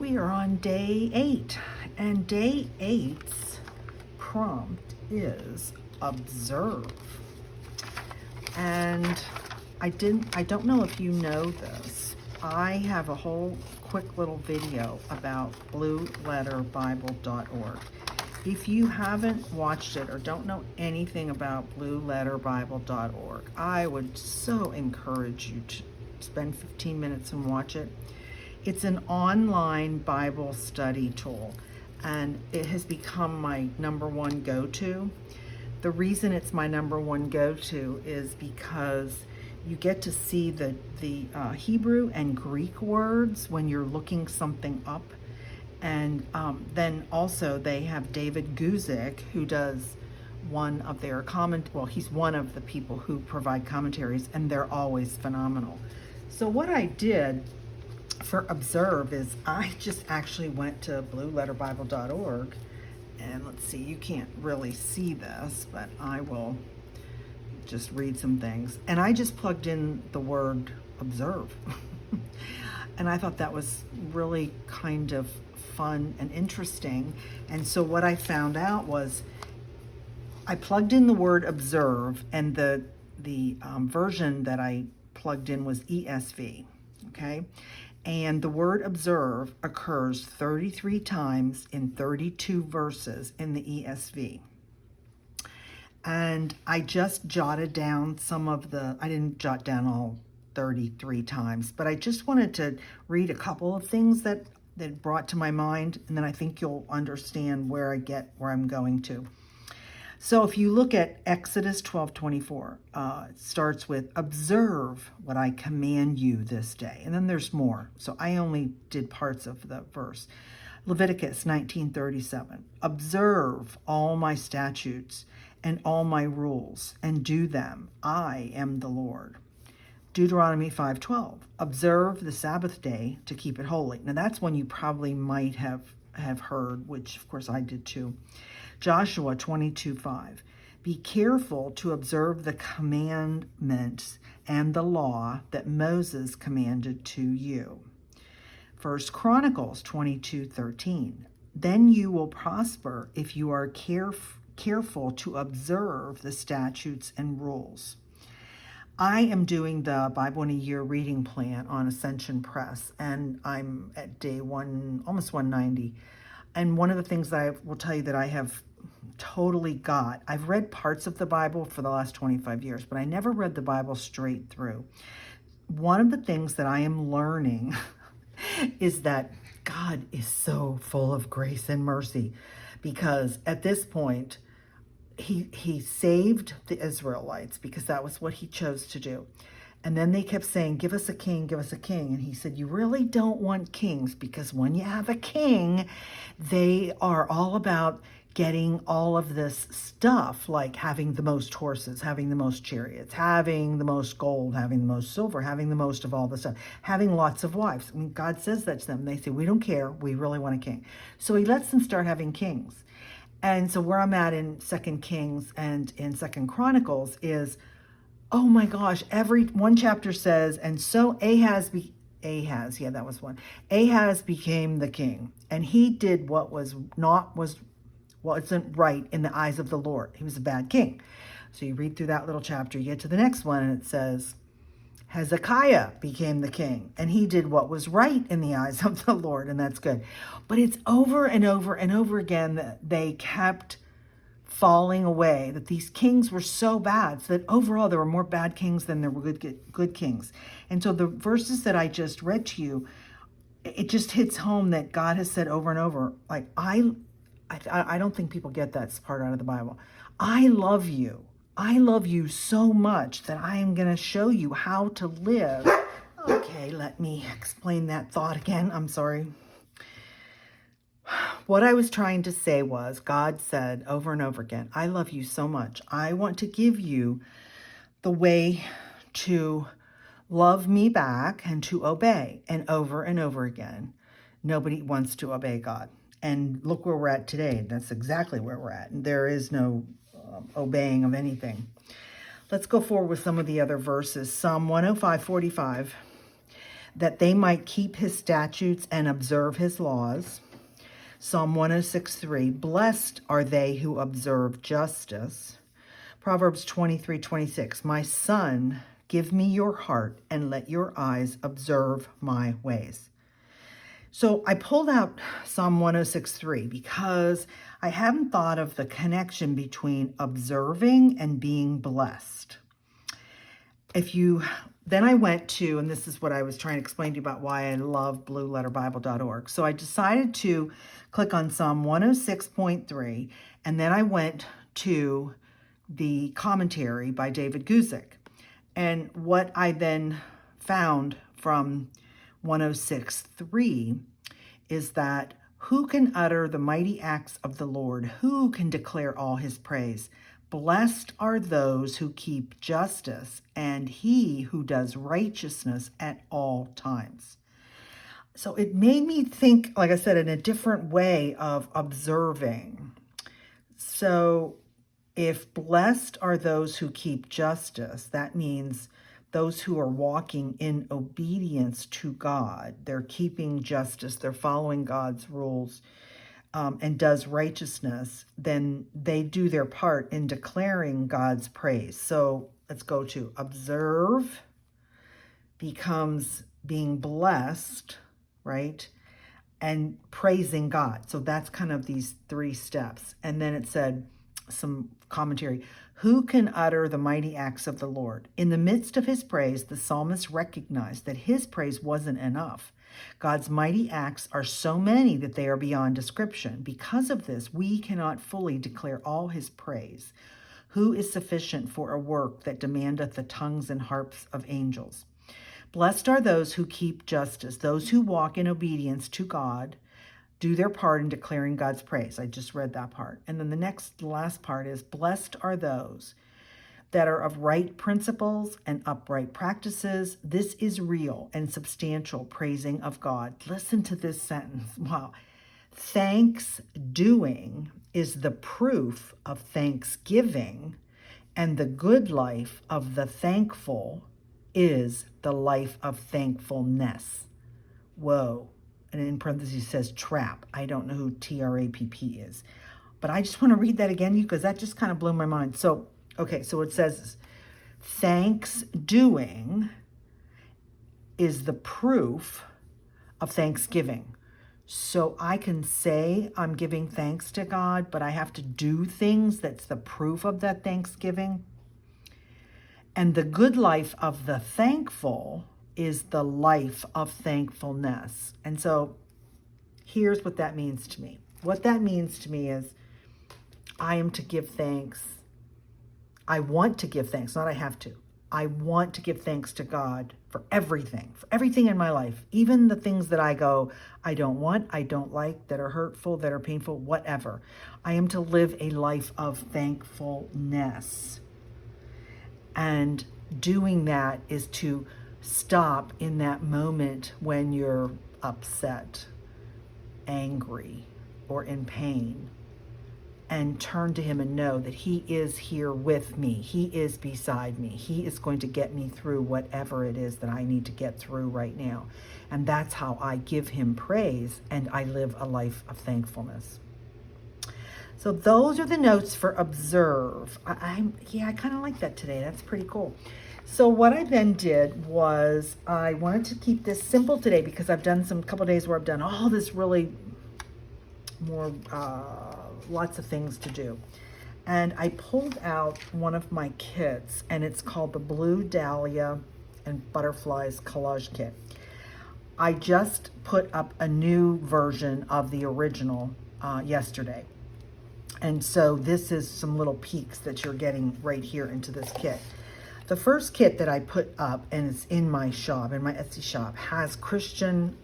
We are on day 8, and day 8's prompt is observe. And I don't know if you know this. I have a whole quick little video about blueletterbible.org. If you haven't watched it or don't know anything about blueletterbible.org, I would so encourage you to spend 15 minutes and watch it. It's an online Bible study tool, and it has become my #1 go-to. The reason it's my #1 go-to is because you get to see the Hebrew and Greek words when you're looking something up. And then also they have David Guzik, who does one of their he's one of the people who provide commentaries, and they're always phenomenal. So what I did for observe is I just actually went to blueletterbible.org, and let's see, you can't really see this, but I will just read some things. And I just plugged in the word observe. And I thought that was really kind of fun and interesting. And so what I found out was I plugged in the word observe, and the version that I plugged in was ESV, okay? And the word observe occurs 33 times in 32 verses in the ESV. And I just jotted down I didn't jot down all 33 times, but I just wanted to read a couple of things that brought to my mind, and then I think you'll understand where I'm going to. So if you look at Exodus 12:24, it starts with, observe what I command you this day. And then there's more. So I only did parts of the verse. Leviticus 19:37, observe all my statutes and all my rules and do them. I am the Lord. Deuteronomy 5:12, observe the Sabbath day to keep it holy. Now that's one you probably might have heard, which of course I did too. Joshua 22:5, be careful to observe the commandments and the law that Moses commanded to you. 1 Chronicles 22:13, then you will prosper if you are careful to observe the statutes and rules. I am doing the Bible in a Year reading plan on Ascension Press, and I'm at day almost 190. And one of the things that I will tell you that I have totally got, I've read parts of the Bible for the last 25 years, but I never read the Bible straight through. One of the things that I am learning is that God is so full of grace and mercy, because at this point, he saved the Israelites because that was what he chose to do. And then they kept saying, give us a king, give us a king. And he said, you really don't want kings, because when you have a king, they are all about getting all of this stuff, like having the most horses, having the most chariots, having the most gold, having the most silver, having the most of all the stuff, having lots of wives. I mean, God says that to them. They say, we don't care. We really want a king. So he lets them start having kings. And so where I'm at in 2 Kings and in 2 Chronicles is, oh my gosh, every one chapter says, and so Ahaz became the king, and he did what wasn't right in the eyes of the Lord. He was a bad king. So you read through that little chapter, you get to the next one, and it says, Hezekiah became the king, and he did what was right in the eyes of the Lord, and that's good. But it's over and over and over again that they kept falling away, that these kings were so bad, so that overall there were more bad kings than there were good kings. And so the verses that I just read to you, it just hits home that God has said over and over, like, I don't think people get that part out of the Bible. I love you. I love you so much that I am going to show you how to live. Okay, let me explain that thought again. I'm sorry. What I was trying to say was, God said over and over again, I love you so much. I want to give you the way to love me back and to obey. And over again, nobody wants to obey God. And look where we're at today. That's exactly where we're at. And there is no obeying of anything. Let's go forward with some of the other verses. Psalm 105:45. that they might keep his statutes and observe his laws. Psalm 106:3, blessed are they who observe justice. Proverbs 23:26, my son, give me your heart and let your eyes observe my ways. So I pulled out Psalm 106:3 because I hadn't thought of the connection between observing and being blessed. Then I went to, and this is what I was trying to explain to you about why I love blueletterbible.org. So I decided to click on Psalm 106.3, and then I went to the commentary by David Guzik. And what I then found from 106.3 is that who can utter the mighty acts of the Lord? Who can declare all his praise? Blessed are those who keep justice and he who does righteousness at all times. So it made me think, like I said, in a different way of observing. So if blessed are those who keep justice, that means those who are walking in obedience to God. They're keeping justice. They're following God's rules. And does righteousness, then they do their part in declaring God's praise. So let's go to observe becomes being blessed, right? And praising God. So that's kind of these three steps. And then it said, some commentary, who can utter the mighty acts of the Lord? In the midst of his praise, the psalmist recognized that his praise wasn't enough. God's mighty acts are so many that they are beyond description. Because of this, we cannot fully declare all his praise. Who is sufficient for a work that demandeth the tongues and harps of angels? Blessed are those who keep justice, those who walk in obedience to God, do their part in declaring God's praise. I just read that part. And then the last part is, blessed are those that are of right principles and upright practices. This is real and substantial praising of God. Listen to this sentence. Wow. Thanks doing is the proof of thanksgiving, and the good life of the thankful is the life of thankfulness. Whoa. And in parentheses says trap. I don't know who TRAPP is. But I just want to read that again because that just kind of blew my mind. So it says, thanks doing is the proof of thanksgiving. So I can say I'm giving thanks to God, but I have to do things that's the proof of that thanksgiving. And the good life of the thankful is the life of thankfulness. And so here's what that means to me. What that means to me is I am to give thanks. I want to give thanks, not I have to. I want to give thanks to God for everything in my life, even the things that I go, I don't want, I don't like, that are hurtful, that are painful, whatever. I am to live a life of thankfulness. And doing that is to stop in that moment when you're upset, angry, or in pain, and turn to him and know that he is here with me. He is beside me. He is going to get me through whatever it is that I need to get through right now. And that's how I give him praise and I live a life of thankfulness. So those are the notes for observe. I kind of like that today. That's pretty cool. So what I then did was I wanted to keep this simple today because I've done a couple days where I've done all this really more, lots of things to do. And I pulled out one of my kits, and it's called the Blue Dahlia and Butterflies Collage Kit. I just put up a new version of the original yesterday. And so this is some little peeks that you're getting right here into this kit. The first kit that I put up, and it's in my shop, in my Etsy shop, has Christian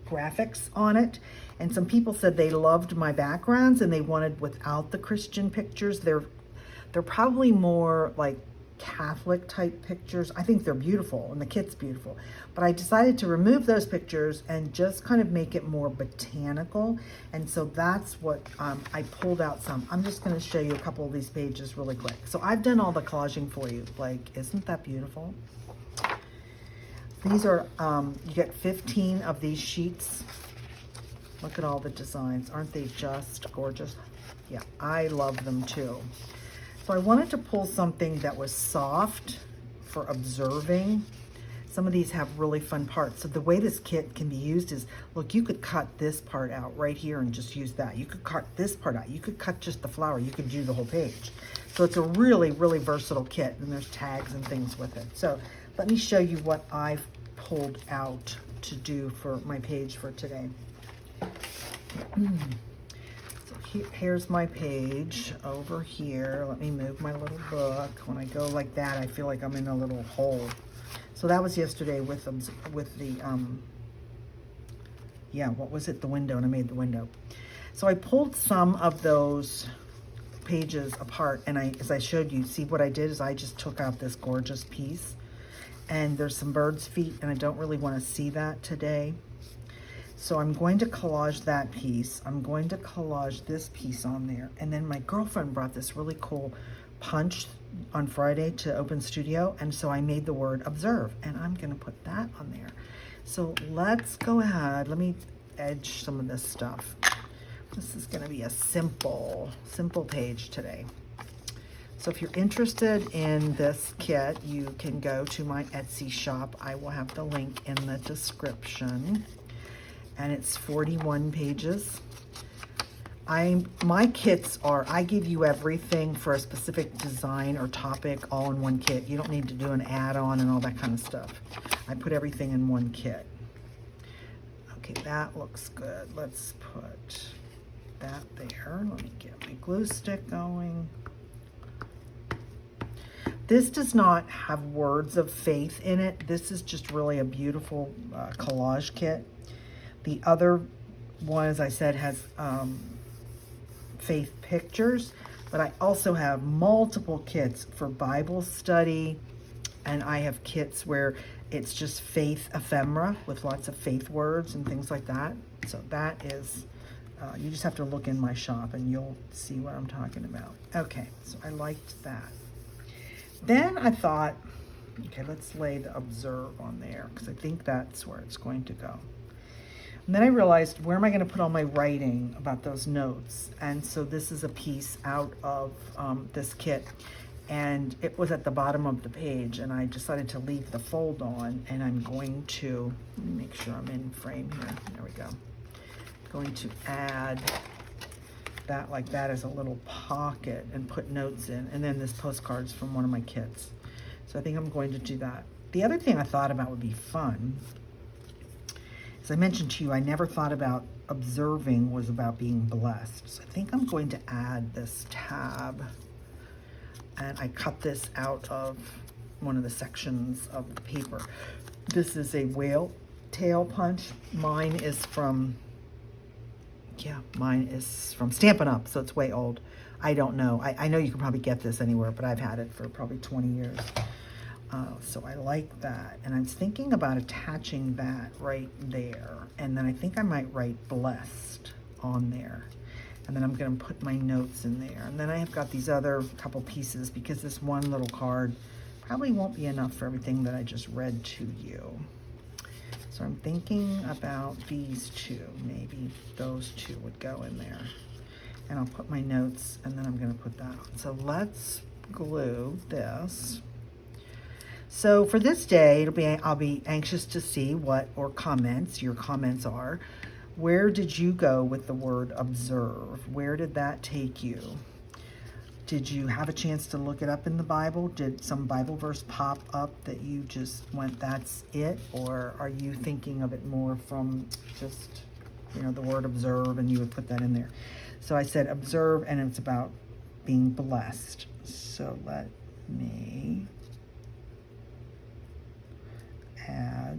graphics on it. And some people said they loved my backgrounds and they wanted without the Christian pictures. They're probably more like Catholic type pictures. I think they're beautiful and the kit's beautiful. But I decided to remove those pictures and just kind of make it more botanical. And so that's what I pulled out some. I'm just going to show you a couple of these pages really quick. So I've done all the collaging for you. Like, isn't that beautiful? These are, you get 15 of these sheets. Look at all the designs. Aren't they just gorgeous? Yeah, I love them too. So I wanted to pull something that was soft for observing. Some of these have really fun parts. So the way this kit can be used is, look, you could cut this part out right here and just use that. You could cut this part out. You could cut just the flower. You could do the whole page. So it's a really, really versatile kit, and there's tags and things with it. So let me show you what I've pulled out to do for my page for today. So here's my page over here. Let me move my little book. When I go like that, I feel like I'm in a little hole. So that was yesterday with the, yeah, what was it? The window, and I made the window. So I pulled some of those pages apart, and as I showed you, see what I did is I just took out this gorgeous piece, and there's some bird's feet, and I don't really want to see that today. So I'm going to collage that piece. I'm going to collage this piece on there. And then my girlfriend brought this really cool punch on Friday to Open Studio, and so I made the word observe, and I'm going to put that on there. So let's go ahead. Let me edge some of this stuff. This is going to be a simple page today. So if you're interested in this kit, you can go to my Etsy shop. I will have the link in the description, and it's 41 pages. My kits are, I give you everything for a specific design or topic all in one kit. You don't need to do an add-on and all that kind of stuff. I put everything in one kit. Okay, that looks good. Let's put that there. Let me get my glue stick going. This does not have words of faith in it. This is just really a beautiful collage kit. The other one, as I said, has faith pictures, but I also have multiple kits for Bible study, and I have kits where it's just faith ephemera with lots of faith words and things like that. So that is, you just have to look in my shop and you'll see what I'm talking about. Okay, so I liked that. Then I thought, okay, let's lay the observe on there because I think that's where it's going to go. And then I realized, where am I going to put all my writing about those notes? And so this is a piece out of this kit, and it was at the bottom of the page, and I decided to leave the fold on, and I'm going to, let me make sure I'm in frame here. There we go. Going to add that like that as a little pocket and put notes in, and then this postcard's from one of my kits. So I think I'm going to do that. The other thing I thought about would be fun. As I mentioned to you, I never thought about observing was about being blessed. So I think I'm going to add this tab, and I cut this out of one of the sections of the paper. This is a whale tail punch. Mine is from Stampin' Up, so it's way old. I don't know. I know you can probably get this anywhere, but I've had it for probably 20 years. So I like that, and I was thinking about attaching that right there, and then I think I might write blessed on there, and then I'm going to put my notes in there, and then I have got these other couple pieces because this one little card probably won't be enough for everything that I just read to you. So I'm thinking about these two. Maybe those two would go in there, and I'll put my notes, and then I'm going to put that on. So let's glue this. So for this day, I'll be anxious to see what your comments are. Where did you go with the word observe? Where did that take you? Did you have a chance to look it up in the Bible? Did some Bible verse pop up that you just went, that's it? Or are you thinking of it more from just, the word observe, and you would put that in there? So I said observe, and it's about being blessed. So let me add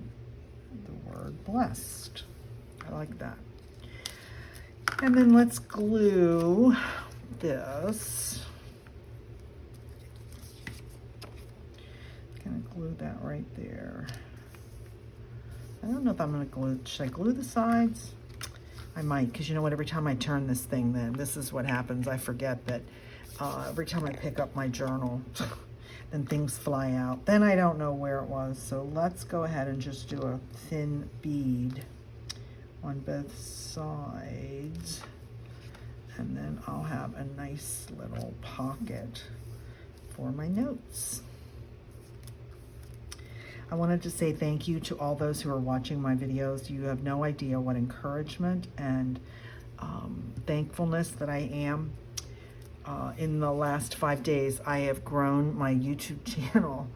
the word blessed. I like that. And then let's glue this. Gonna glue that right there. I don't know if I'm gonna glue, should I glue the sides? I might, because you know what, every time I turn this thing, then this is what happens. I forget that every time I pick up my journal, then things fly out. Then I don't know where it was. So let's go ahead and just do a thin bead on both sides. And then I'll have a nice little pocket for my notes. I wanted to say thank you to all those who are watching my videos. You have no idea what encouragement and thankfulness that I am. In the last 5 days, I have grown my YouTube channel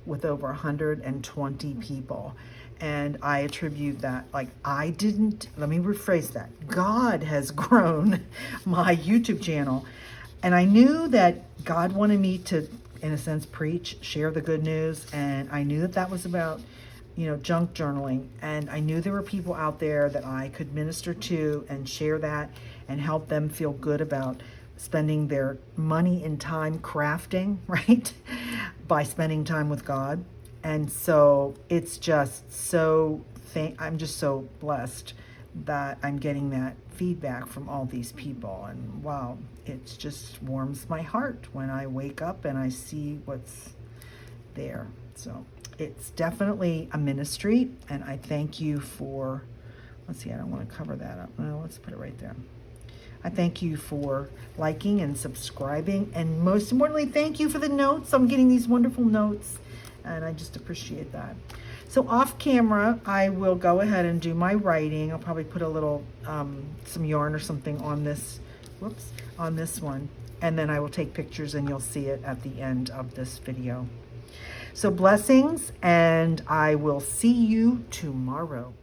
with over 120 people. And I attribute that, like, let me rephrase that. God has grown my YouTube channel. And I knew that God wanted me to, in a sense, preach, share the good news. And I knew that that was about, junk journaling. And I knew there were people out there that I could minister to and share that and help them feel good about spending their money and time crafting, right? By spending time with God. And so it's just so, I'm just so blessed that I'm getting that feedback from all these people. And wow, it just warms my heart when I wake up and I see what's there. So it's definitely a ministry, and I thank you for, let's see, I don't want to cover that up. No, let's put it right there. I thank you for liking and subscribing, and most importantly, thank you for the notes. I'm getting these wonderful notes, and I just appreciate that. So off camera, I will go ahead and do my writing. I'll probably put a little, some yarn or something on this, on this one, and then I will take pictures and you'll see it at the end of this video. So blessings, and I will see you tomorrow.